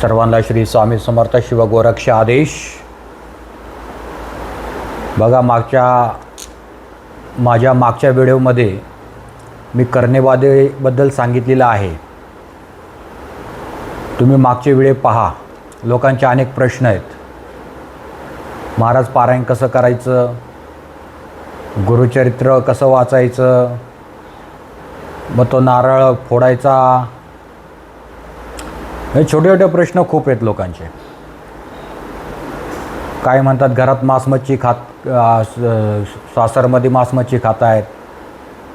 सर्वांना श्री स्वामी समर्थ शिवगोरक्ष आदेश. बघा, माझ्या मागच्या व्हिडिओमध्ये मी कर्णेबाधेबद्दल सांगितलेलं आहे. तुम्ही मागचे व्हिडिओ पहा. लोकांचे अनेक प्रश्न आहेत. महाराज पारायण कसं करायचं, गुरुचरित्र कसं वाचायचं, मग तो नारळ फोडायचा, हे छोटे छोटे प्रश्न खूप आहेत लोकांचे. काय म्हणतात, घरात मांस मच्छी सासरमध्ये मांस मच्छी खात आहेत,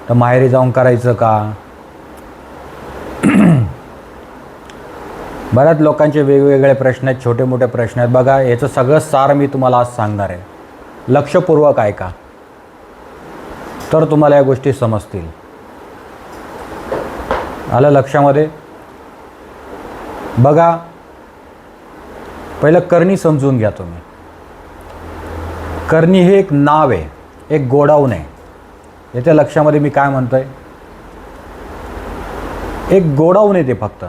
तर माहेरी जाऊन करायचं का. बऱ्याच लोकांचे वेगवेगळे प्रश्न आहेत, छोटे मोठे प्रश्न आहेत. बघा, याचं सगळं सार मी तुम्हाला आज सांगणार आहे. लक्षपूर्वक ऐका, तर तुम्हाला या गोष्टी समजतील. आलं लक्षामध्ये. बघा, पहिलं करणी समजून घ्या तुम्ही. करणी हे एक नाव आहे, एक गोडाऊन आहे. याच्या लक्षामध्ये मी काय म्हणतोय, एक गोडाऊन आहे ते फक्त.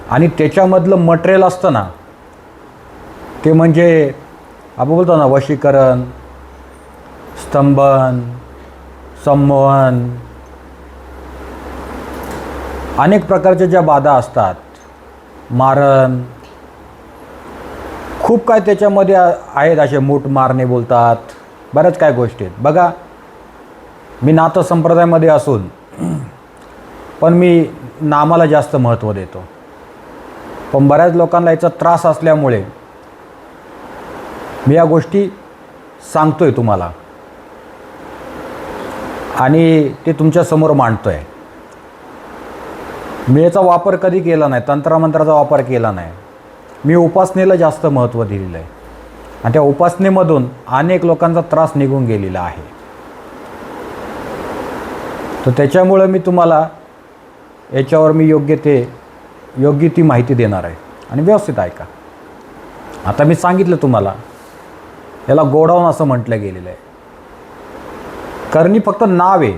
आणि त्याच्यामधलं मटेरियल असतं ना, ते म्हणजे आपण बोलतो ना, वशीकरण, स्तंभन, संमोहन, अनेक प्रकारच्या ज्या बाधा असतात, मारण, खूप काय त्याच्यामध्ये आहेत. असे मूठ मारणे बोलतात, बऱ्याच काय गोष्टी आहेत. बघा, मी नाथ संप्रदायामध्ये असून पण मी नामाला जास्त महत्त्व देतो. पण बऱ्याच लोकांना याचा त्रास असल्यामुळे मी या गोष्टी सांगतोय तुम्हाला आणि ते तुमच्यासमोर मांडतोय. मी याचा वापर कधी केला नाही, तंत्रमंत्राचा वापर केला नाही. मी उपासनेला जास्त महत्त्व दिलेलं आहे आणि त्या उपासनेमधून अनेक लोकांचा त्रास निघून गेलेला आहे. तर त्याच्यामुळं मी तुम्हाला याच्यावर मी योग्य ती माहिती देणार आहे. आणि व्यवस्थित ऐका. आता मी सांगितलं तुम्हाला, याला गोडाऊन असं म्हटलं गेलेलं आहे. करणी फक्त नाव आहे.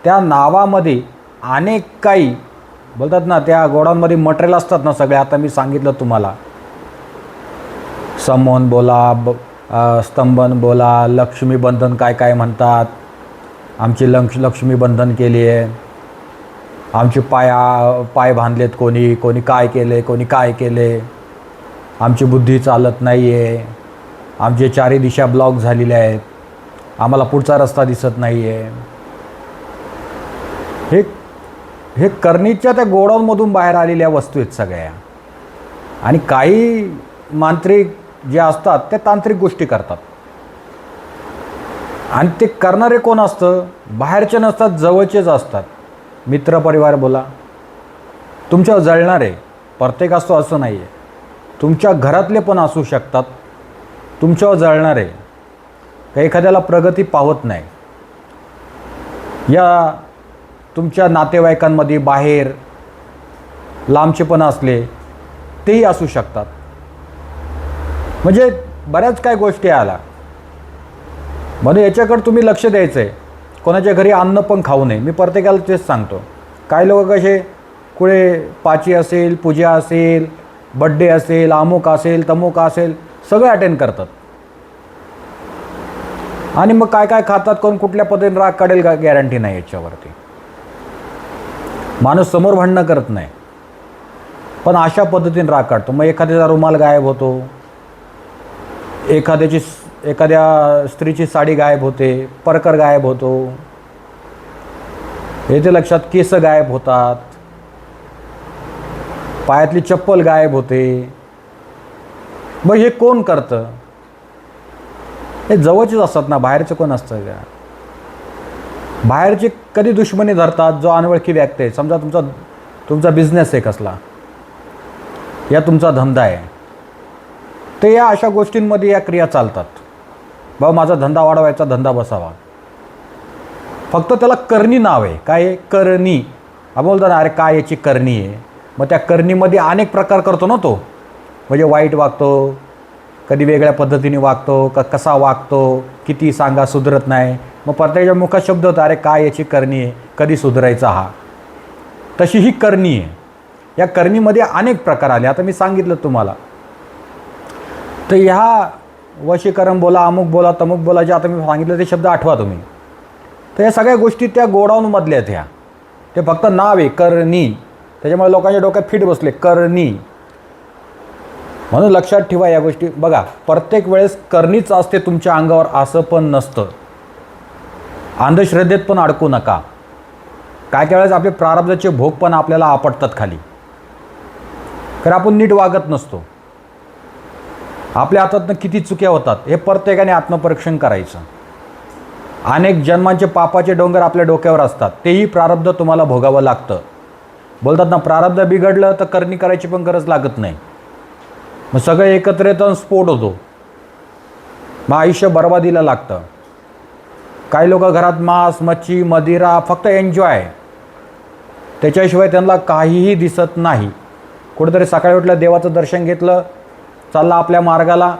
त्या नावामध्ये अनेक काही बोलतात ना, त्या गोडाऊनमध्ये मटेरियल असतात ना सगळे. आता मी सांगितलं तुम्हाला, संमोहन बोला, स्तंभन बोला, लक्ष्मीबंधन काय काय म्हणतात. आमची लक्ष्मीबंधन केली आहे, आमचे पाय बांधलेत, कोणी काय केले, कोणी काय केले, आमची बुद्धी चालत नाही आहे, आमचे चारी दिशा ब्लॉक झालेल्या आहेत, आम्हाला पुढचा रस्ता दिसत नाही आहे. हे करणीच्या त्या गोडाऊनमधून बाहेर आलेल्या वस्तू आहेत सगळ्या. आणि काही मांत्रिक जे असतात ते तांत्रिक गोष्टी करतात. आणि ते करणारे कोण असतं, बाहेरचे नसतात, जवळचेच असतात. मित्रपरिवार बोला, तुमच्यावर जळणारे प्रत्येक असतो असं नाही आहे. तुमच्या घरातले पण असू शकतात तुमच्यावर जळणारे. काही एखाद्याला प्रगती पावत नाही, या तुमच्या नातेवाईकांमध्ये बाहेर लांबचे पण असले तेही असू शकतात. म्हणजे बऱ्याच काय गोष्टी आल्या. म्हणजे याच्याकडे तुम्ही लक्ष द्यायचं आहे. कोणाच्या घरी अन्न पण खाऊ नये. मी प्रत्येकाला तेच सांगतो. काही लोक कसे, कुठे पाची असेल, पूजा असेल, बड्डे असेल, अमुक असेल, तमुक असेल, सगळं अटेंड करतात. आणि मग काय काय खातात, कोण कुठल्या पद्धतीने राग काढेल का गॅरंटी नाही याच्यावरती. माणूस समोर भांडणं करत नाही, पण अशा पद्धतीने राग काढतो. मग एखाद्याचा रुमाल गायब होतो, एखाद्या स्त्रीची साडी गायब होते, परकर गायब होतो, येते लक्षात. केस गायब होतात, पायातली चप्पल गायब होते. मग हे कोण करतं? हे जवळचेच असतात ना, बाहेरचं कोण असतं का? बाहेरचे कधी दुश्मनी धरतात, जो अनोळखी व्यक्ती आहे. समजा तुमचा बिझनेस आहे कसला, या तुमचा धंदा आहे, तर या अशा गोष्टींमध्ये या क्रिया चालतात. बाबा, माझा धंदा वाढवायचा, धंदा बसावा. फक्त त्याला करणी नाव आहे. काय आहे? करणी. आपण बोलतो ना, अरे काय याची करणी आहे. मग त्या करणीमध्ये अनेक प्रकार करतो ना तो. म्हणजे वाईट वागतो, कधी वेगळ्या पद्धतीने वागतो, कसा वागतो, किती सांगा सुधरत नाही. मग प्रत्येकाच्या मुखात शब्द होता, अरे काय याची करणी आहे, कधी सुधारायचा हा. तशी ही करणी आहे. या करणीमध्ये अनेक प्रकार आले. आता मी सांगितलं तुम्हाला. तर ह्या वशीकरण बोला, अमुक बोला, तमुक बोला, जे आता मी सांगितलं ते शब्द आठवा तुम्ही. तर या सगळ्या गोष्टी त्या गोडाऊनमधल्या आहेत. ह्या ते फक्त नाव आहे करणी. त्याच्यामुळे लोकांच्या डोक्यात फिट बसले करणी. म्हणून लक्षात ठेवा या गोष्टी. बघा, प्रत्येक वेळेस करणीच असते तुमच्या अंगावर असं पण नसतं. अंधश्रद्धेत पण अडकू नका. काय काय वेळेस आपले प्रारब्धाचे भोग पण आपल्याला आपटतात खाली, कारण आपण नीट वागत नसतो. आपल्या हातातनं किती चुक्या होतात हे प्रत्येकाने आत्मपरीक्षण करायचं. अनेक जन्मांचे पापाचे डोंगर आपल्या डोक्यावर असतात, तेही प्रारब्ध तुम्हाला भोगावं लागतं. बोलतात ना, प्रारब्ध बिघडलं तर करणी करायची पण गरज लागत नाही. मग सगळं एकत्र येतं, स्फोट होतो, मग आयुष्य बर्बादीला लागतं. काही लोक घरात मांस, मच्छी, मदिरा फक्त एन्जॉय, त्याच्याशिवाय त्यांना काहीही दिसत नाही. कुठेतरी सकाळी उठलं, देवाचं दर्शन घेतलं, चालला आपल्या मार्गाला,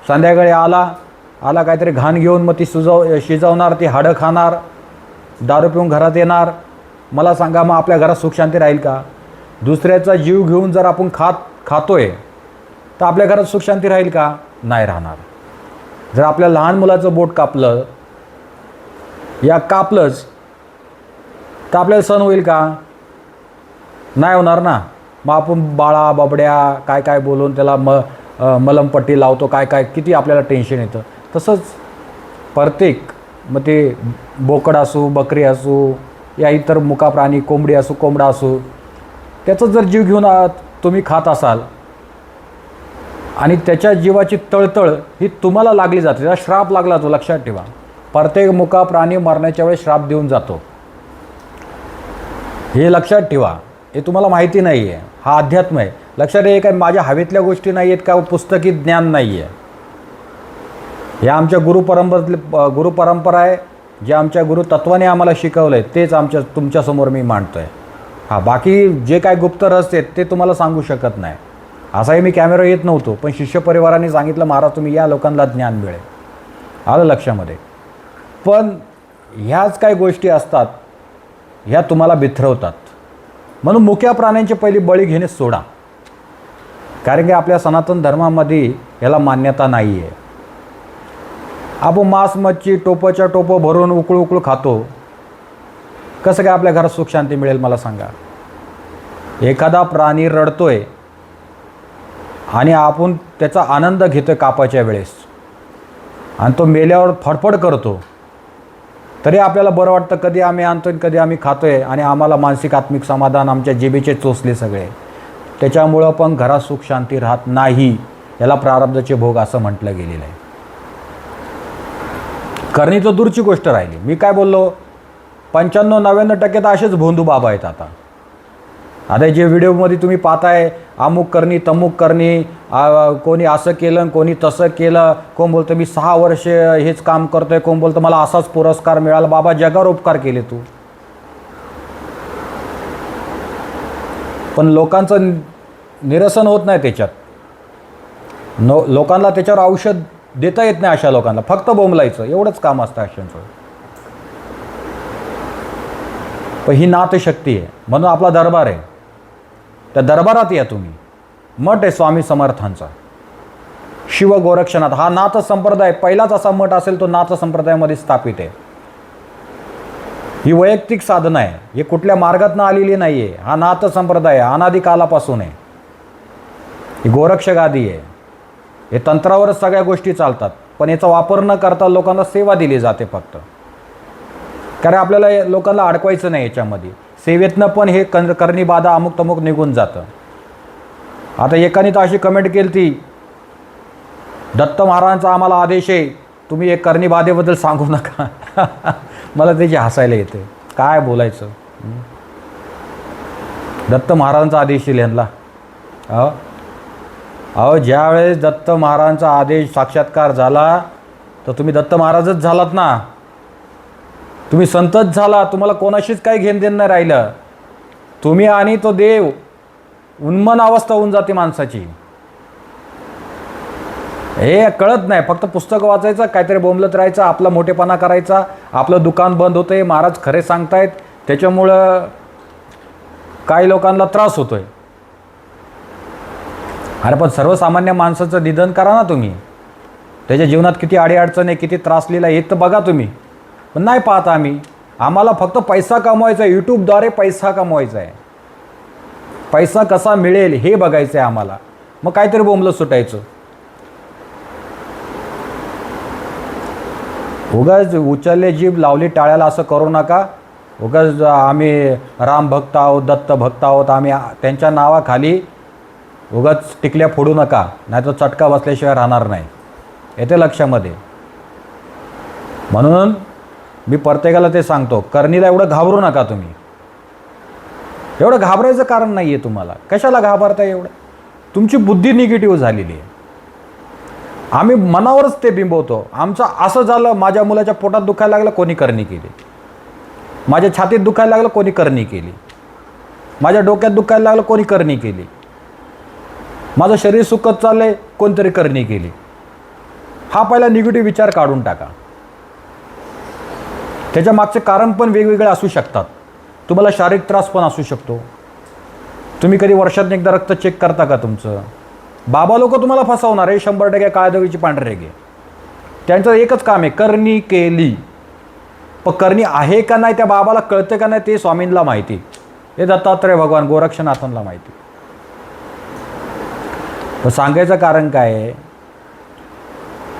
संध्याकाळी आला काहीतरी घाण घेऊन, मग ती शिजवणार, ती हाडं खाणार, दारू पिऊन घरात येणार. मला सांगा, मग आपल्या घरात सुखशांती राहील का? दुसऱ्याचा जीव घेऊन जर आपण खातोय तर आपल्या घरात सुखशांती राहील का? नाही राहणार. जर आपल्या लहान मुलाचं बोट कापलं या कापलंच तर आपल्याला सण होईल का? नाही होणार ना. मग आपण बाळा बाबड्या काय काय बोलून त्याला मलमपट्टी लावतो, काय काय किती आपल्याला टेन्शन येतं. तसंच प्रत्येक, मग ते बोकड असू, बकरी असू, या इतर मुका प्राणी, कोंबडी असू, कोंबडा असू, त्याचा जर जीव घेऊन तुम्ही खात असाल आणि त्याच्या जीवाची तळतळ ही तुम्हाला लागली जाते, त्याला श्राप लागला तो. लक्षात ठेवा, प्रत्येक मुका प्राणी मरण्याच्या वेळेस श्राप देऊन जातो. हे लक्षात ठेवा. हे तुम्हाला माहिती नाही आहे. हा अध्यात्म आहे. लक्षात हे काय माझ्या हवेतल्या गोष्टी नाही आहेत का, पुस्तकी ज्ञान नाही आहे. हे आमच्या गुरुपरंपरा आहे, जे आमच्या गुरुतत्वाने आम्हाला शिकवलं आहे तेच तुमच्यासमोर मी मांडतो आहे. हां, बाकी जे काय गुप्त रहस्य आहेत ते तुम्हाला सांगू शकत नाही. असाही मी कॅमेरा येत नव्हतो, पण शिष्य परिवाराने सांगितलं, महाराज तुम्ही या, लोकांना ज्ञान मिळेल. आलं लक्षामध्ये. पण ह्याच काही गोष्टी असतात, ह्या तुम्हाला बिथरवतात. म्हणून मुक्या प्राण्यांची पहिली बळी घेणे सोडा, कारण की आपल्या सनातन धर्मामध्ये याला मान्यता नाही आहे. आपण मांस, मच्छी टोपच्या टोपं भरून उकळू खातो. कसं काय आपल्या घरात सुख शांती मिळेल मला सांगा? एखादा प्राणी रडतोय आणि आपण त्याचा आनंद घेतोय कापाच्या वेळेस, आणि तो मेल्यावर फडफड करतो, तरी आपल्याला बरं वाटतं. कधी आम्ही आणतोय, कधी आम्ही खातोय, आणि आम्हाला मानसिक आत्मिक समाधान आमच्या जिभेचे चोचले सगळे. त्याच्यामुळं पण घरात सुख शांती राहत नाही. याला प्रारब्धाचे भोग असं म्हटलं गेलेलं आहे. करणी तर दूरची गोष्ट राहिली. मी काय बोललो, 95-99% तर असेच भोंदू बाबा आहेत. आता जे व्हिडिओमध्ये तुम्ही पाहताय, अमुक करणी तमुक करणी, कोणी असं केलं, कोणी तसं केलं, कोण बोलतं मी 6 वर्ष हेच काम करतोय, कोण बोलतं मला असाच पुरस्कार मिळाला. बाबा, जगावर उपकार केले तू, पण लोकांचं निरसन होत नाही त्याच्यात. लोकांना त्याच्यावर औषध देता येत नाही. अशा लोकांना फक्त बोंबलायचं एवढंच काम असतं अशांचं. पण ही नाथशक्ती आहे, म्हणून आपला दरबार आहे. त्या दरबारात या तुम्ही. मठ आहे स्वामी समर्थांचा, शिव गोरक्षनाथ. हा नाथ संप्रदाय पहिलाच असा मठ असेल तो नाथ संप्रदायामध्ये स्थापित आहे. ही वैयक्तिक साधना आहे, हे कुठल्या मार्गातनं आलेली नाही आहे. हा नाथ संप्रदाय अनादी कालापासून आहे. ही गोरक्ष गादी आहे. हे तंत्रावरच सगळ्या गोष्टी चालतात, पण याचा वापर न करता लोकांना सेवा दिली जाते फक्त. कारण आपल्याला लोकांना अडकवायचं नाही याच्यामध्ये. सेवेतनं पण हे करणी बाधा अमुक तमुक निघून जातं. आता एकाने तर अशी कमेंट केली ती, दत्त महाराजांचा आम्हाला आदेश आहे, तुम्ही एक करणी बाधेबद्दल सांगू नका. मला त्याची हसायला येते. काय बोलायचं? दत्त महाराजांचा आदेश येईल यांना. अहो, ज्यावेळेस दत्त महाराजांचा आदेश साक्षात्कार झाला तर तुम्ही दत्त महाराजच झालात ना. तुम्ही संतच झाला. तुम्हाला कोणाशीच काही घेणं देणं नाही राहिलं. तुम्ही आणि तो देव उन्मन अवस्था होऊन जाते माणसाची. हे कळत नाही. फक्त पुस्तक वाचायचं, काहीतरी बोंबलत राहायचं, आपला मोठेपणा करायचा, आपलं दुकान बंद होतंय, महाराज खरे सांगतायत, त्याच्यामुळं काही लोकांना त्रास होतोय. अरे पण सर्वसामान्य माणसाचं निधन करा ना तुम्ही. त्याच्या जीवनात किती अडीअडचण आहे, किती त्रास लिहिला हे तर बघा तुम्ही. पण नाही पाहता आम्ही. आम्हाला फक्त पैसा कमवायचा आहे, यूट्यूबद्वारे पैसा कमवायचा आहे. पैसा कसा मिळेल हे बघायचं आहे आम्हाला. मग काहीतरी बोंबलं सुटायचं. उगाच उचलले जीभ लावली टाळ्याला असं करू नका. उगाच आम्ही राम भक्त आहोत, दत्त भक्त आहोत, आम्ही त्यांच्या नावाखाली उगाच टिकल्या फोडू नका, नाही तर चटका बसल्याशिवाय राहणार नाही. येते लक्षामध्ये. म्हणून मी प्रत्येकाला ते सांगतो, करणीला एवढं घाबरू नका तुम्ही. एवढं घाबरायचं कारण नाही आहे तुम्हाला. कशाला घाबरता एवढं? तुमची बुद्धी निगेटिव्ह झालेली आहे. आम्ही मनावरच ते बिंबवतो. आमचं असं झालं, माझ्या मुलाच्या पोटात दुखायला लागलं, कोणी करणी केली. माझ्या छातीत दुखायला लागलं, कोणी करणी केली. माझ्या डोक्यात दुखायला लागलं, कोणी करणी केली. माझं शरीर सुकत चाललंय, कोणतरी करणी केली. हा पहिला निगेटिव्ह विचार काढून टाका. त्याच्या मागचे कारण पण वेगवेगळे असू शकतात. तुम्हाला शारीरिक त्रास पण असू शकतो. तुम्ही कधी वर्षात एकदा रक्त चेक करता का तुमचं? बाबा लोक तुम्हाला फसवणार आहे. 100% काळदवीची पांढरे गे. त्यांचं एकच काम आहे, करणी केली. पण करणी आहे का नाही त्या बाबाला कळते का नाही ते स्वामींना माहिती. हे दत्तात्रय भगवान गोरक्षनाथांना माहिती. पण सांगायचं कारण काय आहे,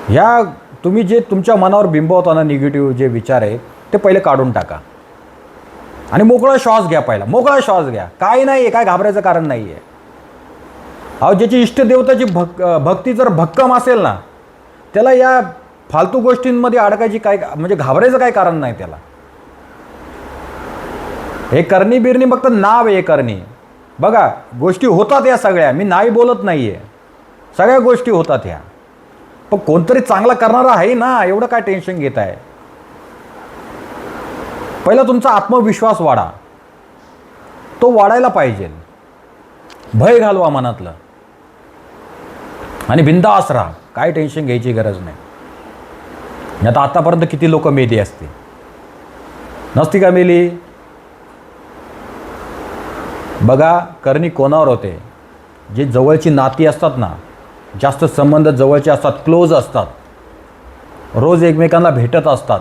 ह्या तुम्ही जे तुमच्या मनावर बिंबवताना निगेटिव्ह जे विचार आहेत ते पहिले काढून टाका आणि मोकळा श्वास घ्या. पहिला मोकळा श्वास घ्या. काय नाही आहे, काय घाबरायचं कारण नाही आहे. अहो ज्याची इष्टदेवताची भक्ती जर भक्कम असेल ना, त्याला या फालतू गोष्टींमध्ये अडकायची काय म्हणजे घाबरायचं काय कारण नाही त्याला. हे करणी बिरणी फक्त नाव आहे. करणी बघा, गोष्टी होतात या सगळ्या. मी नाही बोलत नाही आहे, सगळ्या गोष्टी होतात ह्या. पण कोणतरी चांगला करणारा आहे ना, एवढं काय टेन्शन घेत आहे. पहिला तुमचा आत्मविश्वास वाढा. तो वाढायला पाहिजे. भय घालवा मनातलं आणि बिंदास राहा. काय टेन्शन घ्यायची गरज नाही. आता आतापर्यंत किती लोक मेली असते, नसती का मेली? बघा, करणी कोणावर होते? जे जवळची नाती असतात ना, जास्त संबंध जवळचे असतात, क्लोज असतात, रोज एकमेकांना भेटत असतात,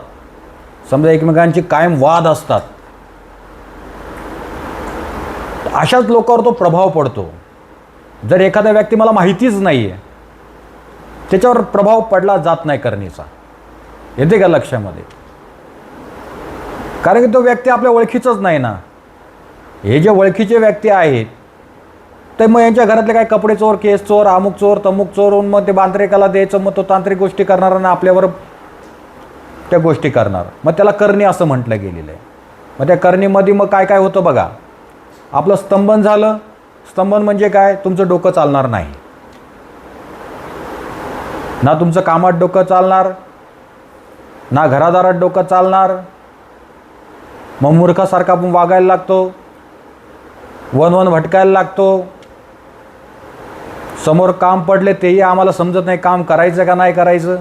समजा एकमेकांची कायम वाद असतात, अशाच लोकांवर तो प्रभाव पडतो. जर एखादा व्यक्ती मला माहितीच नाही आहे, त्याच्यावर प्रभाव पडला जात नाही करणीचा. येते का लक्षामध्ये? कारण की तो व्यक्ती आपल्या ओळखीचाच नाही ना. हे जे ओळखीचे व्यक्ती आहेत ते मग यांच्या घरातले काय कपडे चोर, केस चोर, अमुक चोर, तमुक चोर, मग ते तांत्रिकाला द्यायचं, मग तो तांत्रिक गोष्टी करणार ना आपल्यावर त्या गोष्टी करणार. मग त्याला करणी असं म्हटलं गेलेलं आहे. मग त्या करणीमध्ये मग काय काय होतं बघा. आपलं स्तंभन झालं. स्तंभन म्हणजे काय? तुमचं डोकं चालणार नाही ना, तुमचं कामात डोकं चालणार ना, घरादारात डोकं चालणार. मग मूर्खासारखा आपण वागायला लागतो, वन भटकायला लागतो. समोर काम पडले तेही आम्हाला समजत नाही, काम करायचं का नाही करायचं.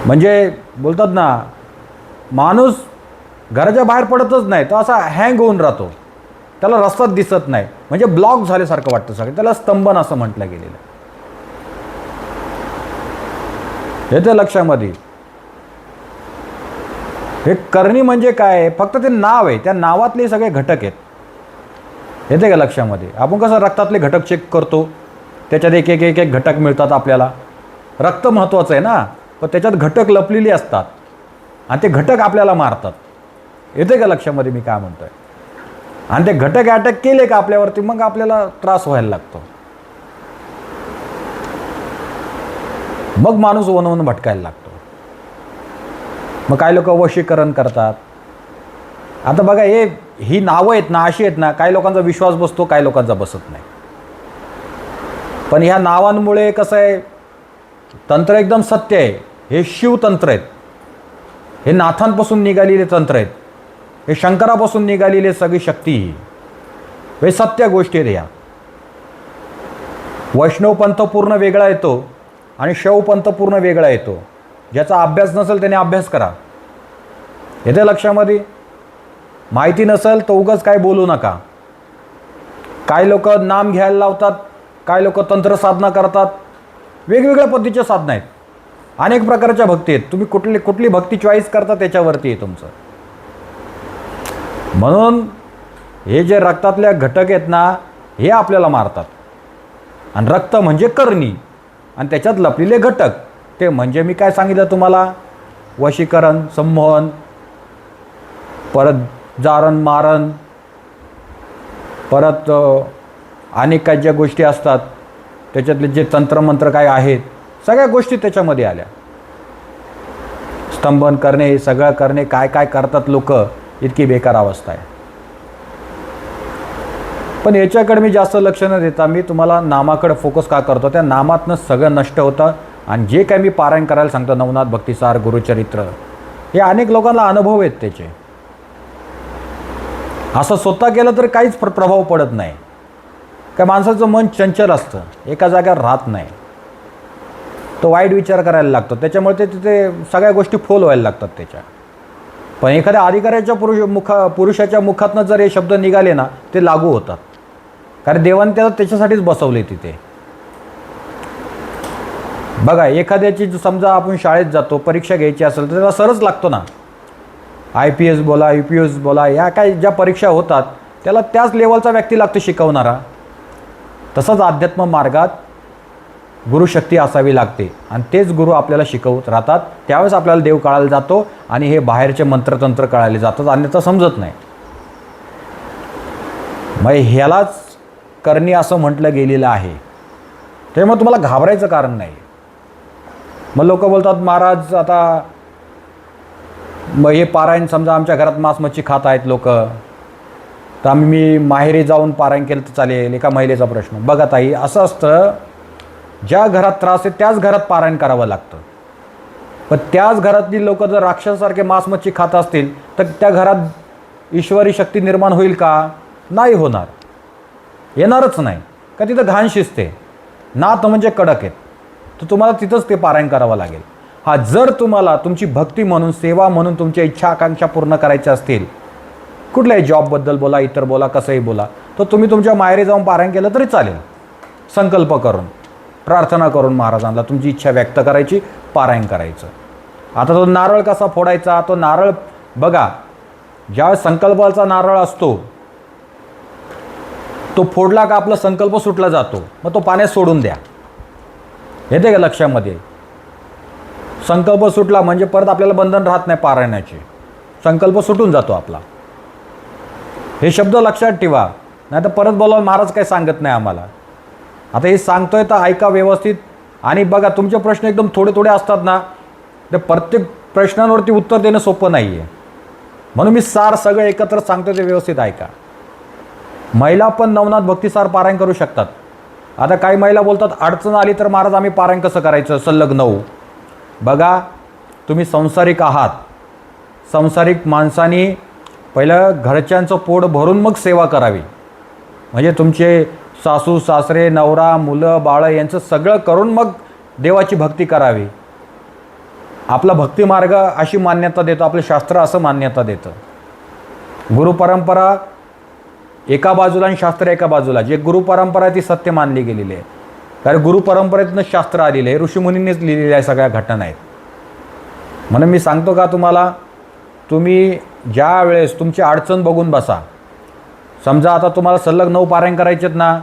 म्हणजे बोलतात ना, माणूस घराच्या बाहेर पडतच नाही, तो असा हँग होऊन राहतो, त्याला रस्ताच दिसत नाही, म्हणजे ब्लॉक झाल्यासारखं वाटतं सगळं. त्याला स्तंभन असं म्हटलं गेलेलं. येते लक्षामध्ये? हे करणी म्हणजे काय? फक्त ते नाव आहे, त्या नावातले सगळे घटक आहेत. येते का लक्षामध्ये? आपण कसं रक्तातले घटक चेक करतो, त्याच्यात एक एक एक एक घटक मिळतात आपल्याला. रक्त महत्त्वाचं आहे ना, पण त्याच्यात घटक लपलेली असतात आणि ते घटक आपल्याला मारतात. येते का लक्षामध्ये मी काय म्हणतोय? आणि ते घटक अटॅक केले का आपल्यावरती, मग आपल्याला त्रास व्हायला लागतो. मग माणूस वन भटकायला लागतो. मग काही लोक वशीकरण करतात. आता बघा, ही नावं आहेत ना, अशी आहेत ना, काही लोकांचा विश्वास बसतो, काही लोकांचा बसत नाही. पण ह्या नावांमुळे कसं आहे, तंत्र एकदम सत्य आहे. हे शिवतंत्र आहेत, हे नाथांपासून निघालेले तंत्र आहेत, हे शंकरापासून निघालेली सगळी शक्ती, हे सत्य गोष्टी आहेत. ह्या वैष्णव पंथ पूर्ण वेगळा येतो आणि शैव पंथ पूर्ण वेगळा येतो. ज्याचा अभ्यास नसेल त्याने अभ्यास करा. येते लक्षामध्ये? माहिती नसेल तर उगाच काय बोलू नका. काही लोक नाम घ्यायला लावतात, काही लोक तंत्र साधना करतात. वेगवेगळ्या पद्धतीच्या साधना आहेत, अनेक प्रकारच्या भक्ती आहेत. तुम्ही कुठली भक्ती चॉईस करता त्याच्यावरती आहे तुमचं. म्हणून हे जे रक्तातल्या घटक आहेत ना, हे आपल्याला मारतात. आणि रक्त म्हणजे करणी, आणि त्याच्यात लपलेले घटक ते म्हणजे मी काय सांगितलं तुम्हाला, वशीकरण, संमोहन, परत जारण मारण, परत अनेक काही ज्या गोष्टी असतात त्याच्यातले जे तंत्रमंत्र काय आहेत, सगळ्या गोष्टी त्याच्यामध्ये आल्या. स्तंभन करणे, हे सगळं करणे, काय काय करतात लोक, इतकी बेकार अवस्था आहे. पण याच्याकडे मी जास्त लक्ष न देता मी तुम्हाला नामाकडे फोकस का करतो, त्या नामातनं सगळं नष्ट होतं. आणि जे काय मी पारायण करायला सांगतो, नवनाथ भक्तिसार, गुरुचरित्र, हे अनेक लोकांना अनुभव आहेत त्याचे. असं स्वतः केलं तर काहीच प्रभाव पडत नाही. काय माणसाचं मन चंचल असतं, एका जागेवर राहत नाही. तो वाईट विचार करायला लागतो, त्याच्यामुळे ते तिथे सगळ्या गोष्टी फोल व्हायला लागतात त्याच्या. पण एखाद्या अधिकाऱ्याच्या पुरुषाच्या मुखातनं जर हे शब्द निघाले ना, ते लागू होतात. कारण देवाने त्याला त्याच्यासाठीच बसवले तिथे. बघा, एखाद्याची समजा आपण शाळेत जातो, परीक्षा घ्यायची असेल तर त्याला सरच लागतो ना. IPS बोला, UPS बोला, या काय ज्या परीक्षा होतात त्याला त्याच लेवलचा व्यक्ती लागतो शिकवणारा. तसंच अध्यात्म मार्गात गुरुशक्ती असावी लागते, आणि तेच गुरु आपल्याला शिकवत राहतात. त्यावेळेस आपल्याला देव कळायला जातो, आणि हे बाहेरचे मंत्रतंत्र कळायला जातात, अन्यथा समजत नाही. मग ह्यालाच करणी असं म्हटलं गेलेलं आहे. त्यामुळे तुम्हाला घाबरायचं कारण नाही. मग लोक बोलतात, महाराज आता मग हे पारायण समजा आमच्या घरात मांस मच्छी खात आहेत लोक, तर मी माहेरी जाऊन पारायण केलं तर चालेल, एका महिलेचा प्रश्न. बघा ताई, असं असतं, ज्या घरात त्रास आहे त्याच घरात पारायण करावं लागतं. पण त्याच घरातली लोक जर राक्षसासारखे मांस मच्छी खात असतील तर त्या घरात ईश्वरी शक्ती निर्माण होईल का? नाही होणार, येणारच नाही. का तिथं घाण शिजते, नाथ म्हणजे कडक आहेत, तर तुम्हाला तिथंच ते पारायण करावं लागेल. हा, जर तुम्हाला तुमची भक्ती म्हणून, सेवा म्हणून तुमच्या इच्छा आकांक्षा पूर्ण करायच्या असतील, कुठल्याही जॉबबद्दल बोला, इतर बोला, कसंही बोला, तर तुम्ही तुमच्या माहेरी जाऊन पारायण केलं तरी चालेल. संकल्प करून, प्रार्थना करून महाराजांना तुमची इच्छा व्यक्त करायची, पारायण करायचं. आता तो नारळ कसा फोडायचा, तो नारळ बघा, ज्यावेळेस संकल्पाचा नारळ असतो तो फोडला का आपला संकल्प सुटला जातो, मग तो पाण्यात सोडून द्या. येते का लक्षामध्ये? संकल्प सुटला म्हणजे परत आपल्याला बंधन राहत नाही पारायणाचे, संकल्प सुटून जातो आपला. हे शब्द लक्षात ठेवा, नाही तर परत बोला महाराज काय सांगत नाही आम्हाला. आता हे सांगतोय तर ऐका व्यवस्थित. आणि बघा, तुमचे प्रश्न एकदम थोडे थोडे असतात ना, तर प्रत्येक प्रश्नांवरती उत्तर देणं सोपं नाही आहे. म्हणून मी सार सगळं एकत्र सांगतो, ते व्यवस्थित ऐका. महिला पण नवनाथ भक्तिसार पारायण करू शकतात. आता काही महिला बोलतात, अडचण आली तर महाराज आम्ही पारायण कसं करायचं सलग 9? बघा, तुम्ही संसारिक आहात. संसारिक माणसाने पहिलं घरच्यांचं पोट भरून मग सेवा करावी. म्हणजे तुमचे सासू सासरे, नवरा, मुलं बाळं यांचं सगळं करून मग देवाची भक्ती करावी. आपला भक्तिमार्ग अशी मान्यता देतो, आपलं शास्त्र असं मान्यता देतं. गुरुपरंपरा एका बाजूला आणि शास्त्र एका बाजूला. जे गुरुपरंपरा ती सत्य मानली गेलेली आहे, कारण गुरुपरंपरेतनं शास्त्र आलेलं आहे, ऋषीमुनींनीच लिहिलेल्या आहे सगळ्या घटना आहेत. म्हणून मी सांगतो का तुम्हाला, तुम्ही ज्या वेळेस तुमची अडचण बघून बसा. समजा आता तुम्हाला सलग 9 पारायण करायचेत ना,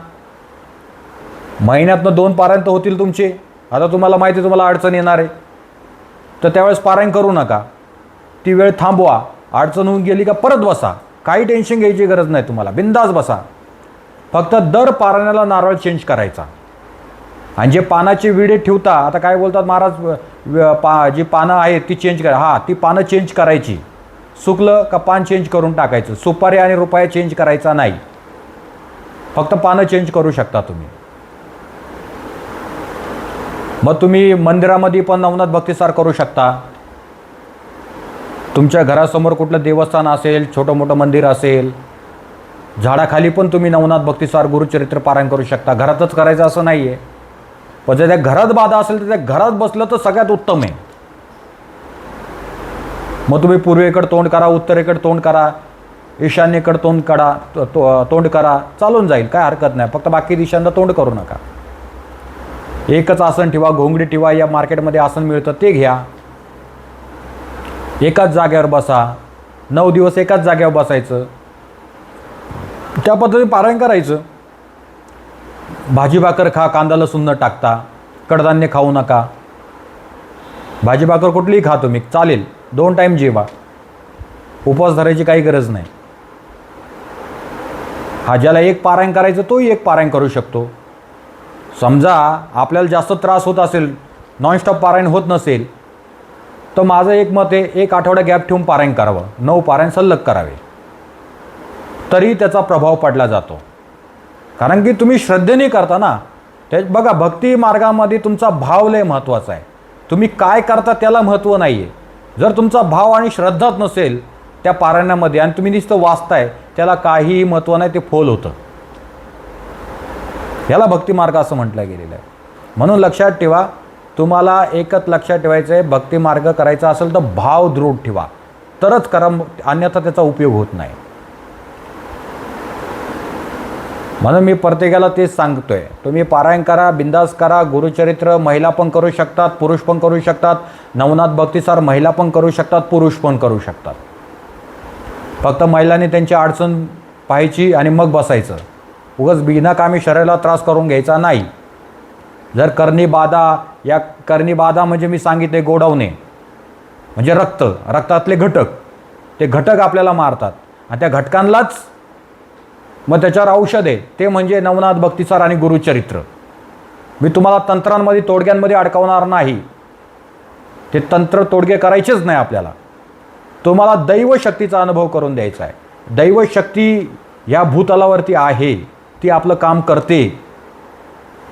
महिन्यातनं 2 पारायण तर होतील तुमचे. आता तुम्हाला माहिती आहे तुम्हाला अडचण येणार आहे, तर त्यावेळेस पारायण करू नका, ती वेळ थांबवा. अडचण होऊन गेली का परत बसा, काही टेन्शन घ्यायची गरज नाही तुम्हाला, बिंदास बसा. फक्त दर पारायणाला नारळ चेंज करायचा. आणि जे पानाचे विडे ठेवता, आता काय बोलतात महाराज, जी पानं आहेत ती चेंज करा. हां, ती पानं चेंज करायची. सुकलं का पान चेंज करून टाकायचं. सुपारी आणि रुपया चेंज करायचा नाही, फक्त पानं चेंज करू शकता तुम्ही. मग तुम्ही मंदिरामध्ये पण नवनाथ भक्तिसार करू शकता. तुमच्या घरासमोर कुठलं देवस्थान असेल, छोटं मोठं मंदिर असेल, झाडाखाली पण तुम्ही नवनाथ भक्तिसार, गुरुचरित्र पारायण करू शकता. घरातच करायचं असं नाही आहे. पण जर त्या घरात बाधा असेल तर त्या घरात बसलं तर सगळ्यात उत्तम आहे. मग तुम्ही पूर्वेकडे तोंड करा, उत्तरेकडे तोंड करा, ईशान्येकडे तोंड करा, चालून जाईल, काय हरकत नाही. फक्त बाकी दिशांना तोंड करू नका. एकच आसन ठेवा, घोंगडी ठेवा, या मार्केटमध्ये आसन मिळतं ते घ्या. एकाच जागेवर बसा, 9 दिवस एकाच जागेवर बसायचं, त्या पद्धतीने पारायण करायचं. भाजी भाकर खा, कांदा लसूण न टाकता. कडधान्य खाऊ नका. भाजी भाकर कुठलीही खा तुम्ही, चालेल, 2 टाईम जेवा. उपवास धरायची काही गरज नाही. हा ज्याला एक पारायण करायचं तोही एक पारायण करू शकतो. समजा आपल्याला जास्त त्रास होत असेल, नॉनस्टॉप पारायण होत नसेल, तर माझं एक मत आहे, 1 आठवडा गॅप ठेवून पारायण करावं. 9 पारायण सलग करावे, तरी त्याचा प्रभाव पडला जातो. कारण की तुम्ही श्रद्धेने करता ना. ते बघा, भक्ती मार्गामध्ये तुमचा भाव लय महत्त्वाचा आहे. तुम्ही काय करता त्याला महत्त्व नाही आहे. जर तुमचा भाव आणि श्रद्धाच नसेल त्या पारायणामध्ये आणि तुम्ही नुसतं वाचताय, त्याला काहीही महत्त्व नाही, ते फोल होतं. याला भक्तिमार्ग असं म्हटलं गेलेलं आहे. म्हणून लक्षात ठेवा, तुम्हाला एकच लक्षात ठेवायचं आहे, भक्तिमार्ग करायचा असेल तर भाव दृढ ठेवा, तरच करा, अन्यथा त्याचा उपयोग होत नाही. म्हणून मी प्रत्येकाला तेच सांगतोय, तुम्ही पारायण करा, बिंदास करा. गुरुचरित्र महिला पण करू शकतात, पुरुष पण करू शकतात. नवनाथ भक्तिसार महिला पण करू शकतात, पुरुष पण करू शकतात. फक्त महिलांनी त्यांची अडचण पाहायची आणि मग बसायचं. उगाच बिनाकामी शरीराला त्रास करून घ्यायचा नाही. जर कर्णी बाधा म्हणजे मी सांगितले गोडवणे, म्हणजे रक्तातले घटक, ते घटक आपल्याला मारतात आणि त्या घटकांनाच मग त्याच्यावर औषध आहे, ते म्हणजे नवनाथ भक्तिसार आणि गुरुचरित्र. मी तुम्हाला तंत्रांमध्ये तोडग्यांमध्ये अडकवणार नाही. ते तंत्र तोडगे करायचेच नाही आपल्याला. तुम्हाला दैवशक्तीचा अनुभव करून द्यायचा आहे. दैवशक्ती या भूतलावरती आहे, ती आपलं काम करते,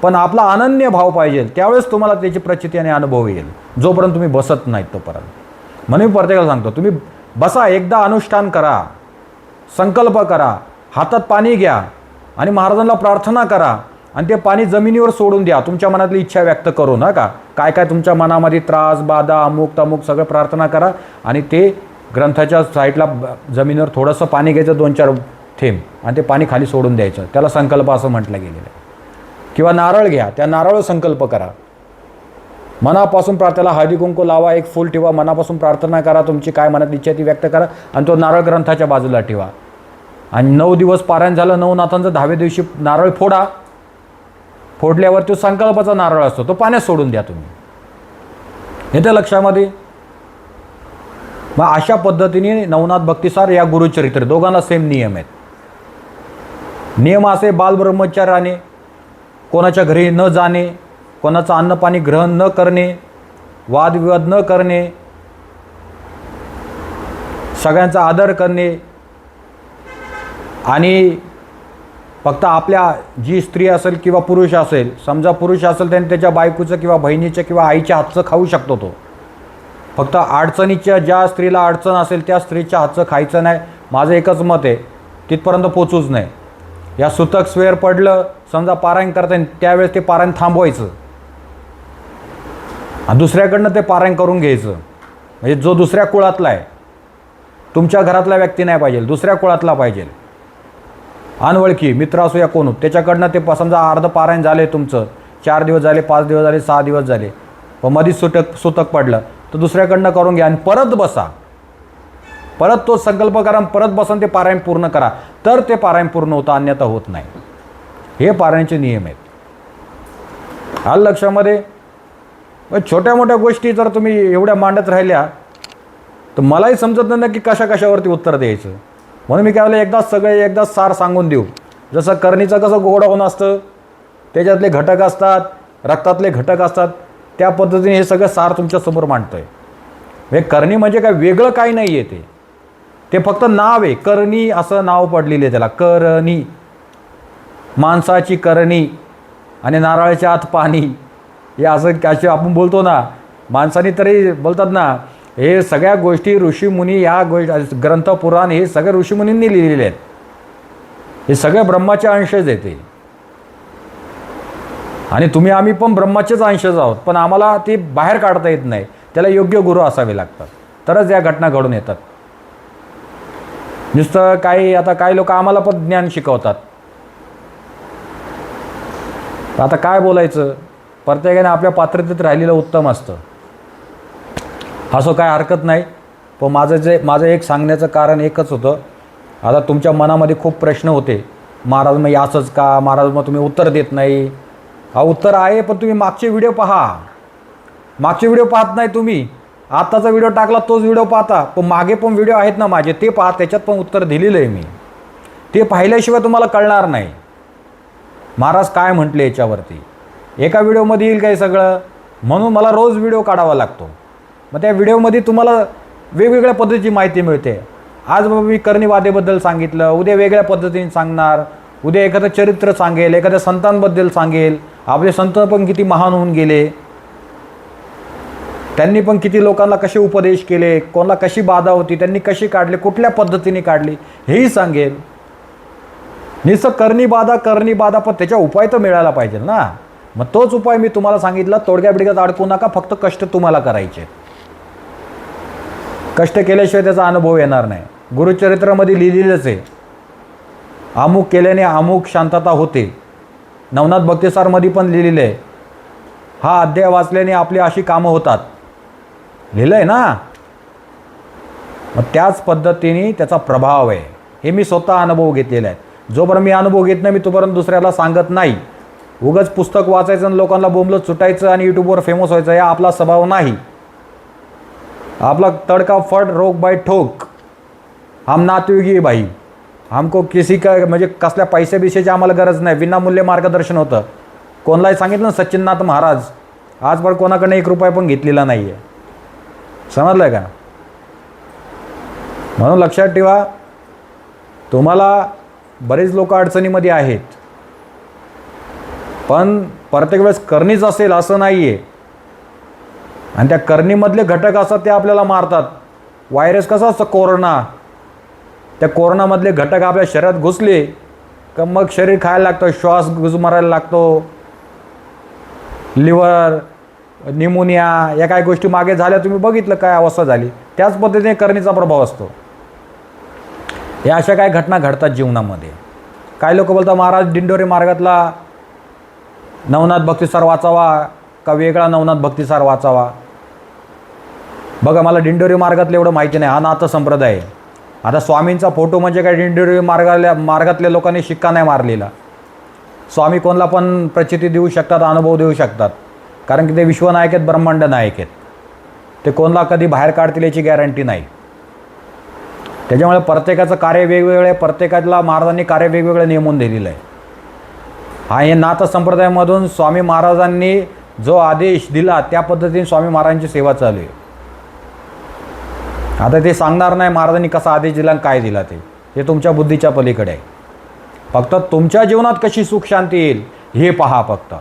पण आपला अनन्य भाव पाहिजे, त्यावेळेस तुम्हाला त्याची प्रचिती आणि अनुभव येईल. जोपर्यंत तुम्ही बसत नाहीत तोपर्यंत. म्हणून मी प्रत्येकाला सांगतो, तुम्ही बसा, एकदा अनुष्ठान करा, संकल्प करा, हातात पाणी घ्या आणि महाराजांना प्रार्थना करा आणि ते पाणी जमिनीवर सोडून द्या. तुमच्या मनातली इच्छा व्यक्त करू नका. काय काय तुमच्या मनामध्ये त्रास, बाधा, अमुक तमुक सगळं प्रार्थना करा आणि ते ग्रंथाच्या साईडला जमिनीवर थोडंसं पाणी घ्यायचं, 2-4 थेंब, आणि ते पाणी खाली सोडून द्यायचं. त्याला संकल्प असं म्हटलं गेलेलं आहे. किंवा नारळ घ्या, त्या नारळ संकल्प करा. मनापासून प्रार्थना, हळदी कुंकू लावा, एक फूल ठेवा, मनापासून प्रार्थना करा, तुमची काय मनात इच्छा ती व्यक्त करा आणि तो नारळ ग्रंथाच्या बाजूला ठेवा. आणि 9 दिवस पारायण झालं, नवनाथांचं 10व्या दिवशी नारळ फोडा. फोडल्यावर तो संकल्पाचा नारळ असतो, तो पाण्यात सोडून द्या तुम्ही. येतं लक्षामध्ये? मग अशा पद्धतीने नवनाथ भक्तिसार या गुरुचरित्र दोघांना सेम नियम आहेत. नियम असे, बालब्रह्मचार्याने कोणाच्या घरी न जाणे, कोणाचं अन्नपाणी ग्रहण न करणे, वादविवाद न करणे, सगळ्यांचा आदर करणे आणि फक्त आपल्या जी स्त्री असेल किंवा पुरुष असेल, समजा पुरुष असेल त्याने त्याच्या बायकोचं किंवा बहिणीचं किंवा आईच्या हातचं खाऊ शकतो तो. फक्त अडचणीच्या ज्या स्त्रीला अडचण असेल त्या स्त्रीच्या हातचं खायचं नाही. माझं एकच मत आहे, तिथपर्यंत पोचूच नाही. या सुतक स्वेर पडलं, समजा पारायण करता त्यावेळेस ते पारायण थांबवायचं आणि दुसऱ्याकडनं ते पारायण करून घ्यायचं. म्हणजे जो दुसऱ्या कुळातला आहे, तुमच्या घरातला व्यक्ती नाही पाहिजे, दुसऱ्या कुळातला पाहिजे, अनवळखी मित्र असो या कोण, त्याच्याकडनं ते समजा अर्ध पारायण झाले तुमचं, 4 दिवस झाले, 5 दिवस झाले, 6 दिवस झाले, पण मधीच सुतक पडलं तर दुसऱ्याकडनं करून घ्या आणि परत बसा. परत तो संकल्प करा, परत बसून ते पारायण पूर्ण करा, तर ते पारायण पूर्ण होतं, अन्यथा होत नाही. हे पारायणचे नियम आहेत. आलं लक्षामध्ये? छोट्या मोठ्या गोष्टी जर तुम्ही एवढ्या मांडत राहिल्या तर मलाही समजत नाही की कशावरती उत्तर द्यायचं. म्हणून मी काय एकदाच सार सांगून देऊ. जसं करणीचं कसं गोडाऊन असतं, त्याच्यातले घटक असतात, रक्तातले घटक असतात, त्या पद्धतीने हे सगळं सार तुमच्यासमोर मांडतोय. हे करणी म्हणजे काय वेगळं काही नाही आहे, ते फक्त नाव आहे. करणी असं नाव पडलेलं आहे त्याला, करणी, माणसाची करणी आणि नारळाच्या आत पाणी, हे असं आपण बोलतो ना, माणसाने तरी बोलतात ना. हे सगळ्या गोष्टी ऋषीमुनी, या ग्रंथ पुराण हे सगळे ऋषीमुनींनी लिहिलेले आहेत. हे सगळे ब्रह्माचे अंशच आहेत आणि तुम्ही आम्ही पण ब्रह्माचेच अंशच आहोत, पण आम्हाला ते बाहेर काढता येत नाही. त्याला योग्य गुरु असावे लागतात, तरच या घटना घडून येतात. नुसतं काही लोक आम्हाला पण ज्ञान शिकवतात. आता काय बोलायचं, प्रत्येकाने आपल्या पात्रतेत राहिलेलं उत्तम असतं. असं काय हरकत नाही. पण माझं एक सांगण्याचं कारण एकच होतं. आता तुमच्या मनामध्ये खूप प्रश्न होते, महाराज मग असंच का, महाराज मग तुम्ही उत्तर देत नाही. हा उत्तर आहे, पण तुम्ही मागचे व्हिडिओ पहा. मागचे व्हिडिओ पाहत नाही तुम्ही. आत्ताचा व्हिडिओ टाकला तोच व्हिडिओ पाहता, पण मागे पण व्हिडिओ आहेत ना माझे, ते पहा. त्याच्यात पण उत्तर दिलेलं आहे मी. ते पाहिल्याशिवाय तुम्हाला कळणार नाही महाराज काय म्हटले याच्यावरती. एका व्हिडिओमध्ये येईल काय सगळं, म्हणून मला रोज व्हिडिओ काढावा लागतो. मग त्या व्हिडिओमध्ये तुम्हाला वेगवेगळ्या पद्धतीची माहिती मिळते. आज बाबा मी कर्णीबाधेबद्दल सांगितलं, उद्या वेगळ्या पद्धतीने सांगणार, उद्या एखादं चरित्र सांगेल, एखाद्या संतांबद्दल सांगेल. आपले संत पण किती महान होऊन गेले, त्यांनी पण किती लोकांना कसे उपदेश केले, कोणाला कशी बाधा होती, त्यांनी कशी काढली, कुठल्या पद्धतीने काढली, हेही सांगेल. नुसतं करणी बाधा, पण त्याचा उपाय तर मिळायला पाहिजे ना. मग तोच उपाय मी तुम्हाला सांगितला. तोडग्या बिडग्यात अडकू नका, फक्त कष्ट तुम्हाला करायचे. कष्ट केल्याशिवाय त्याचा अनुभव येणार नाही. गुरुचरित्रामध्ये लिहिलेलंच आहे, अमुक केल्याने अमुक शांतता होते. नवनाथ भक्तिसारमध्ये पण लिहिलेलं आहे, हा अध्याय वाचल्याने आपली अशी कामं होतात, लिहिलं आहे ना. मग त्याच पद्धतीने त्याचा प्रभाव आहे. हे मी स्वतः अनुभव घेतलेला आहे. जोपर्यंत मी अनुभव घेत नाही, मी तोपर्यंत दुसऱ्याला सांगत नाही. उगाच पुस्तक वाचायचं आणि लोकांना बोंबलत सुटायचं आणि यूट्यूबवर फेमस व्हायचं, हा आपला स्वभाव नाही. आपला तडका फट रोग बाय ठोक, हम नातयुगी भाई. हमको किसी का म्हणजे कसल्या पैसे बिशेची आम्हाला गरज नाही. विनामूल्य मार्गदर्शन होतं. कोणालाही सांगितलं ना, सच्चिननाथ महाराज आजपर्यंत कोणाकडनं 1 रुपया पण घेतलेला नाही आहे. समजलं का? म्हणून लक्षात ठेवा, तुम्हाला बरेच लोक अडचणीमध्ये आहेत, पण प्रत्येक वेळेस करणीच असेल असं नाही आहे. आणि त्या करणीमधले घटक असतात ते आपल्याला मारतात. व्हायरस कसा असतं कोरोना, त्या कोरोनामधले घटक आपल्या शरीरात घुसले का मग शरीर खायला लागतं, श्वास गुजमारायला लागतो, लिव्हर, निमोनिया, या काही गोष्टी मागे झाल्या. तुम्ही बघितलं काय अवस्था झाली. त्याच पद्धतीने करणीचा प्रभाव असतो. या अशा काही घटना घडतात जीवनामध्ये. काही लोक बोलतात महाराज दिंडोरी मार्गातला नवनाथ भक्तिसार वाचावा का वेगळा नवनाथ भक्तिसार वाचावा. बघा, मला दिंडोरी मार्गातलं एवढं माहिती नाही. हा नाथ संप्रदाय आहे. आता स्वामींचा फोटो म्हणजे काय, दिंडोरी मार्गातल्या लोकांनी शिक्का नाही मारलेला. स्वामी कोणाला पण प्रचिती देऊ शकतात, अनुभव देऊ शकतात, कारण की ते विश्वनायक आहेत, ब्रह्मांड नायक आहेत. ते कोणाला कधी बाहेर काढतील याची गॅरंटी नाही. त्याच्यामुळे प्रत्येकाचं कार्य वेगवेगळं आहे. प्रत्येकाला महाराजांनी कार्य वेगवेगळं नेमून दिलेलं आहे. हा हे नाथ संप्रदायामधून स्वामी महाराजांनी जो आदेश दिला त्या पद्धतीने स्वामी महाराजांची सेवा चालू आहे. आता ते सांगणार नाही महाराजांनी कसा आदेश दिला आणि काय दिला, ते तुमच्या बुद्धीच्या पलीकडे आहे. फक्त तुमच्या जीवनात कशी सुख शांती येईल हे पहा फक्त.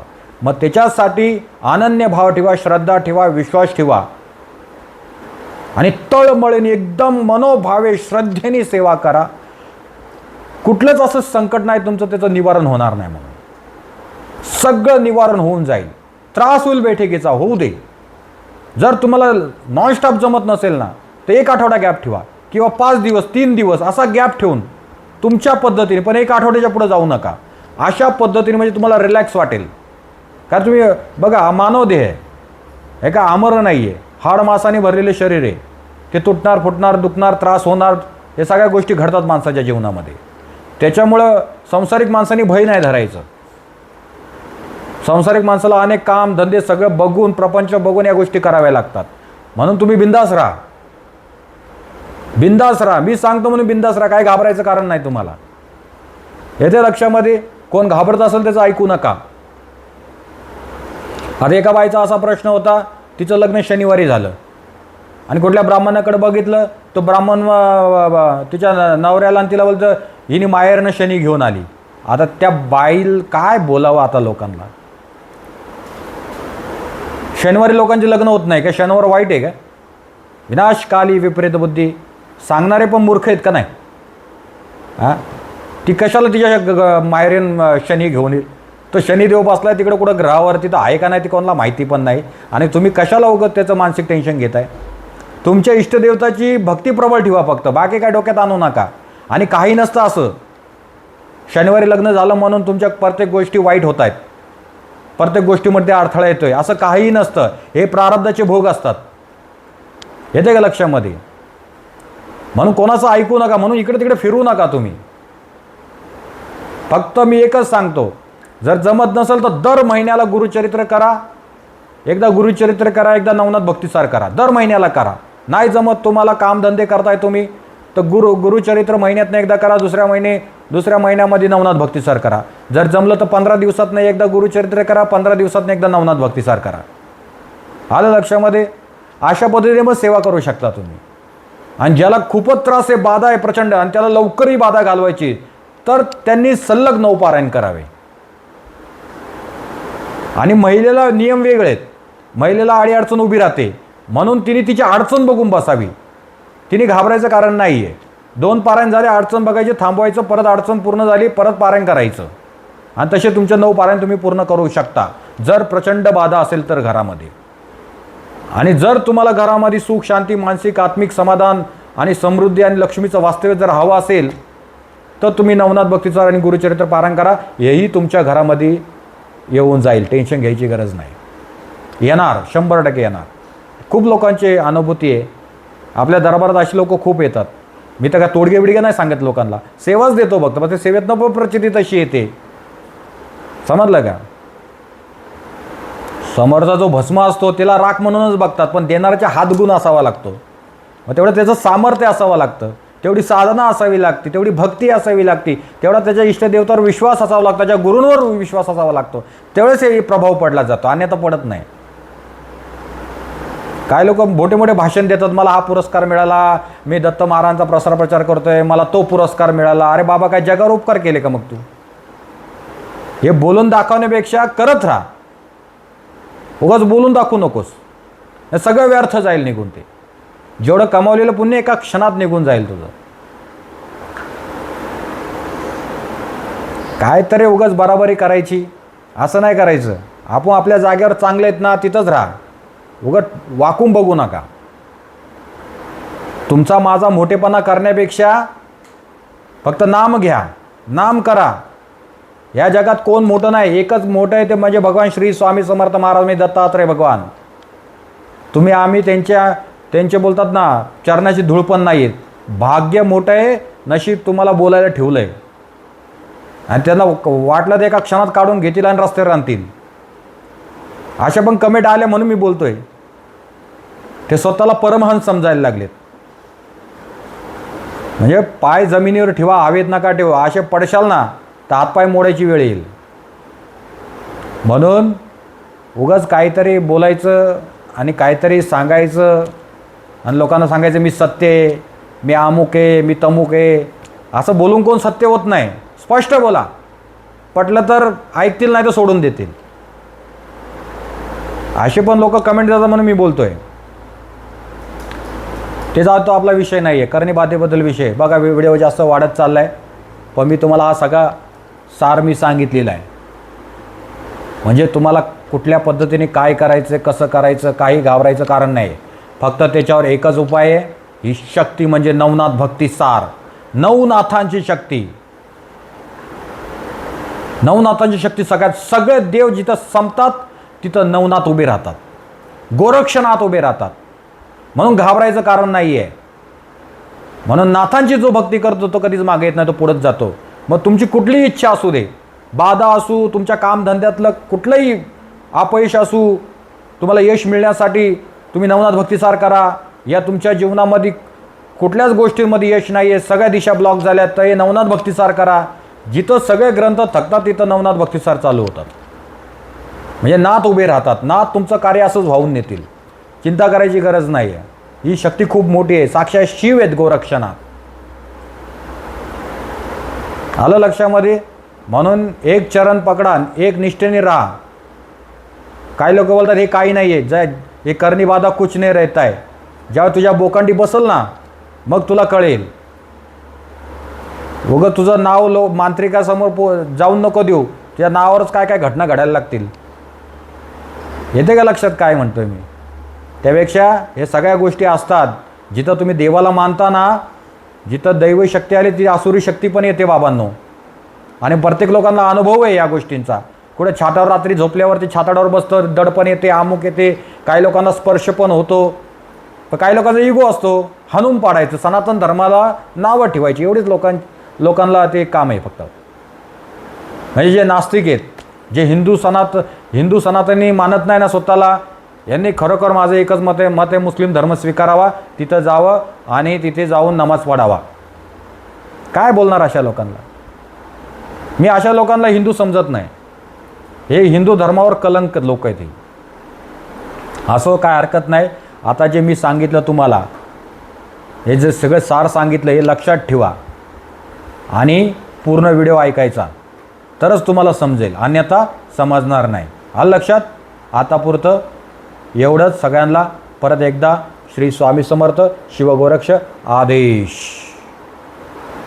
मग त्याच्यासाठी अनन्य भाव ठेवा, श्रद्धा ठेवा, विश्वास ठेवा आणि तळमळीने एकदम मनोभावे श्रद्धेने सेवा करा. कुठलंच असं संकट नाही तुमचं त्याचं निवारण होणार नाही. म्हणून सगळं निवारण होऊन जाईल. त्रास होईल बैठकीचा, होऊ दे. जर तुम्हाला नॉनस्टॉप जमत नसेल ना, तर 1 आठवडा गॅप ठेवा किंवा 5 दिवस 3 दिवस असा गॅप ठेवून तुमच्या पद्धतीने, पण 1 आठवड्याच्या पुढे जाऊ नका. अशा पद्धतीने म्हणजे तुम्हाला रिलॅक्स वाटेल. कारण तुम्ही बघा, मानव देह आहे, हे का अमर नाही आहे. हाड मासाने भरलेले शरीर आहे. ते तुटणार, फुटणार, दुखणार, त्रास होणार, हे सगळ्या गोष्टी घडतात माणसाच्या जीवनामध्ये. त्याच्यामुळं संसारिक माणसांनी भय नाही धरायचं. सांसारिक माणसाला अनेक काम धंदे सगळं बघून, प्रपंच बघून या गोष्टी कराव्या लागतात. म्हणून तुम्ही बिंदास राहा, बिंदास राहा. मी सांगतो म्हणून बिंदास राहा. काय घाबरायचं कारण नाही तुम्हाला. येते लक्षामध्ये. कोण घाबरत असेल त्याचं ऐकू नका. आता एका बाईचा असा प्रश्न होता, तिचं लग्न शनिवारी झालं आणि कुठल्या ब्राह्मणाकडे बघितलं, तो ब्राह्मण तिच्या नवऱ्याला आणि तिला बोलतं हिने माहेरनं शनी घेऊन आली. आता त्या बाईल काय बोलावं आता लोकांना. शनिवारी लोकांचे लग्न होत नाही का? शनिवार वाईट आहे का? विनाशकाली विपरीत बुद्धी. सांगणारे पण मूर्ख आहेत का नाही? हां, ती कशाला तिच्या माहेरीन शनी घेऊन येईल? तो शनिदेव बसलाय तिकडे कुठं ग्रहावरती, तर आहे का नाही ती कोणाला माहिती पण नाही. आणि तुम्ही कशाला उगत त्याचं मानसिक टेन्शन घेताय? तुमच्या इष्टदेवताची भक्ती प्रबळ ठेवा फक्त, बाकी काय डोक्यात आणू नका. आणि काही नसतं असं शनिवारी लग्न झालं म्हणून तुमच्या प्रत्येक गोष्टी वाईट होत आहेत, प्रत्येक गोष्टीमध्ये अडथळा येतोय, असं काहीही नसतं. हे प्रारब्धाचे भोग असतात. येते का लक्षामध्ये? म्हणून कोणाचं ऐकू नका, म्हणून इकडे तिकडे फिरू नका तुम्ही. फक्त मी एकच सांगतो, जर जमत नसेल तर दर महिन्याला गुरुचरित्र करा. एकदा गुरुचरित्र करा, एकदा नवनाथ भक्तिसार करा, दर महिन्याला करा. नाही जमत तुम्हाला, कामधंदे करताय तुम्ही, तर गुरुचरित्र महिन्यातनं एकदा करा, दुसऱ्या महिन्यामध्ये नवनाथ भक्तिसार करा. जर जमलं तर 15 दिवसातनं एकदा गुरुचरित्र करा, 15 दिवसातनं एकदा नवनाथ भक्तिसार करा. आलं लक्षामध्ये? अशा पद्धतीने मग सेवा करू शकता तुम्ही. आणि ज्याला खूपच त्रास आहे, बाधा आहे प्रचंड, आणि त्याला लवकरही बाधा घालवायची, तर त्यांनी सल्लग 9 पारायण करावे. आणि महिलेला नियम वेगळे आहेत. महिलेला अडीअडचण उभी राहते, म्हणून तिने तिची अडचण बघून बसावी. तिने घाबरायचं कारण नाही आहे. 2 पारायण झाले, अडचण बघायची, थांबवायचं, परत अडचण पूर्ण झाली, परत पारायण करायचं. आणि तसे तुमचे 9 पारायण तुम्ही पूर्ण करू शकता, जर प्रचंड बाधा असेल तर घरामध्ये. आणि जर तुम्हाला घरामध्ये सुख, शांती, मानसिक आत्मिक समाधान आणि समृद्धी आणि लक्ष्मीचं वास्तव्य जर हवं असेल, तर तुम्ही नवनाथ भक्तिसार आणि गुरुचरित्र पारायण करा. हेही तुमच्या घरामध्ये येऊन जाईल, टेन्शन घ्यायची गरज नाही. येणार, 100% येणार. खूप लोकांची अनुभूती आहे. आपल्या दरबारात अशी लोक खूप येतात. मी तर काय तोडगे बिडगे नाही सांगत लोकांना, सेवाच देतो फक्त. मग ते सेवेतनं प्रचिती तशी येते. समजलं का? समोरचा जो भस्म असतो त्याला राख म्हणूनच बघतात, पण देणाऱ्याचा हातगुण असावा लागतो. मग तेवढं त्याचं सामर्थ्य असावं लागतं, तेवढी साधना असावी लागते, तेवढी भक्ती असावी लागते, तेवढा त्याच्या इष्टदेवतावर विश्वास असावा लागतो, त्याच्या गुरूंवर विश्वास असावा लागतो. तेवढेच हे प्रभाव पडला जातो, अन्यथा पडत नाही. काय लोक मोठे मोठे भाषण देतात, मला हा पुरस्कार मिळाला, मी दत्त महाराजांचा प्रसार प्रचार करतोय, मला तो पुरस्कार मिळाला. अरे बाबा, काय जगावर उपकार केले का मग तू? हे बोलून दाखवण्यापेक्षा करत राहा. उगाच बोलून दाखवू नकोस, हे सगळं व्यर्थ जाईल निघून. ते जेवढं कमावलेलं पुण्य एका क्षणात निघून जाईल तुझं. काय तरी उगाच बराबरी करायची असं नाही करायचं. आपण आपल्या जागेवर चांगले आहेत ना, तिथंच राहा. उगाच वाकून बघू नका. तुमचा माझा मोठेपणा करण्यापेक्षा फक्त नाम घ्या, नाम करा. या जगात कोण मोठं नाही, एकच मोठं आहे, ते म्हणजे भगवान श्री स्वामी समर्थ महाराज, मी दत्तात्रय भगवान. तुम्ही आम्ही त्यांचे बोलतात ना, चरणाची धूळ पण नाही आहेत. भाग्य मोठं आहे, नशीब तुम्हाला बोलायला ठेवलं आहे. आणि त्यांना वाटलं ते एका क्षणात काढून घेतील आणि रस्त्यावर आणतील. अशा पण कमेंट आल्या म्हणून मी बोलतोय. ते स्वतःला परमहंस समजायला लागलेत. म्हणजे पाय जमिनीवर ठेवा, हवेत नका ठेवा. असे पडशाल ना तर हातपाय मोडायची वेळ येईल. म्हणून उगाच काहीतरी बोलायचं आणि काहीतरी सांगायचं आणि लोकांना सांगायचं मी सत्य आहे, मी अमुक आहे, मी तमुक आहे. असं बोलून कोण सत्य होत नाही. स्पष्ट बोला, पटलं तर ऐकतील, नाही तर सोडून देतील. असे पण लोक कमेंट देतात म्हणून मी बोलतोय. ते जातो, आपला विषय नाही आहे. करणी बाधेबद्दल विषय बघा, व्हिडिओ जास्त वाढत चालला आहे, पण मी तुम्हाला हा सगळा सार मी सांगितलेला आहे. म्हणजे तुम्हाला कुठल्या पद्धतीने काय करायचं, कसं करायचं, काही घाबरायचं कारण नाही. फक्त त्याच्यावर एकच उपाय आहे, ही शक्ती म्हणजे नवनाथ भक्ती सार. नवनाथांची शक्ती, नवनाथांची शक्ती सगळ्यात. सगळे देव जिथं संपतात तिथं नवनाथ उभे राहतात, गोरक्षनाथ उभे राहतात. म्हणून घाबरायचं कारण नाही आहे. म्हणून नाथांची जो भक्ती करतो तो कधीच मागे येत नाही, तो पुढेच जातो. मग तुमची कुठलीही इच्छा असू दे, बाधा असू, तुमच्या कामधंद्यातलं कुठलंही अपयश असू, तुम्हाला यश मिळण्यासाठी तुम्ही नवनाथ भक्तिसार करा. या तुमच्या जीवनामध्ये कुठल्याच गोष्टींमध्ये यश नाही आहे, सगळ्या दिशा ब्लॉक झाल्या, तर हे नवनाथ भक्तिसार करा. जिथं सगळे ग्रंथ थकतात तिथं नवनाथ भक्तिसार चालू होतात. म्हणजे नाथ उभे राहतात. नाथ तुमचं कार्य असंच वाहून नेतील. चिंता करायची गरज नाही आहे. ही शक्ती खूप मोठी आहे. साक्षात शिव आहेत गोरक्षनाथ. आलं लक्षामध्ये? म्हणून एक चरण पकडा, एक निष्ठेने राहा. काही लोक बोलतात हे काही नाही आहे, जय हे करणी बाधा कुछ नाही रहता है. जेव्हा तुझ्या बोकांडी बसल ना, मग तुला कळेल. उगं तुझं नाव मांत्रिकासमोर जाऊन नको देऊ. तुझ्या नावावरच काय काय घटना घडायला लागतील. येते का लक्षात काय म्हणतोय मी? त्यापेक्षा हे सगळ्या गोष्टी असतात. जिथं तुम्ही देवाला मानता ना, जिथं दैवी शक्ती आली ती आसुरी शक्ती पण येते बाबांनो. आणि प्रत्येक लोकांना अनुभव आहे या गोष्टींचा. कुठे छातावर रात्री झोपल्यावरती छाताडावर बसतं, दडपण येते, अमुक येते, काही लोकांना स्पर्श पण होतो. पण काही लोकांचा इगो असतो, हाणून पाडायचं, सनातन धर्माला नावं ठेवायची, एवढीच लोकांना ते काम आहे फक्त. म्हणजे जे नास्तिक आहेत, जे हिंदू सनातनी मानत नाही ना स्वतःला, यांनी खरोखर माझं एकच मत आहे मुस्लिम धर्म स्वीकारावा, तिथं जावं आणि तिथे जाऊन नमाज पढावा. काय बोलणार अशा लोकांना? मी अशा लोकांना हिंदू समजत नाही. हे हिंदू धर्मावर कलंक लोक आहेत. असं काय हरकत नाही. आता जे मी सांगितलं तुम्हाला, हे जे सगळं सार सांगितलं हे लक्षात ठेवा आणि पूर्ण व्हिडिओ ऐकायचा, तरच तुम्हाला समजेल, अन्यथा समजणार नाही. आलं लक्षात? आतापुरतं एवढंच. सगळ्यांना परत एकदा श्री स्वामी समर्थ शिवगोरक्ष आदेश.